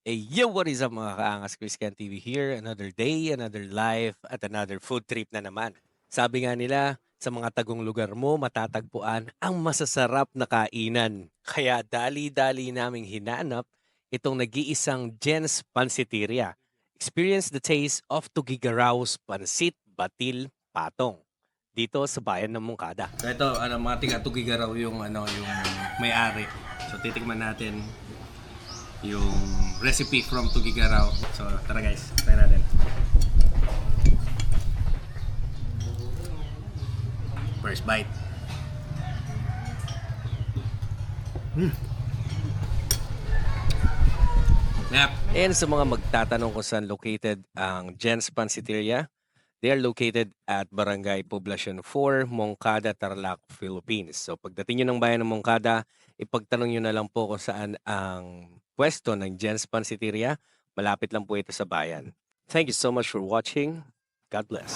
Yo, what is up mga kaangas? Chris Can TV here. Another day, another life, at another food trip na naman. Sabi nga nila, sa mga tagong lugar mo matatagpuan ang masasarap na kainan. Kaya dali-dali naming hinanap itong nag-iisang Jen's Pansiteria. Experience the taste of Tugigarao's Pansit Batil Patong dito sa bayan ng Mungkada. So ito, mga tiga Tugigaraw yung may-ari. So titikman natin yung recipe from Tugigaraw. So, tara guys, try natin. First bite. Yep. And sa mga magtatanong kung saan located ang Jen's Pansiteria, they are located at Barangay Poblacion 4, Moncada, Tarlac, Philippines. So pagdating nyo ng bayan ng Moncada, ipagtanong nyo na lang po kung saan ang pwesto ng Jen's Pansiteria. Malapit lang po ito sa bayan. Thank you so much for watching. God bless.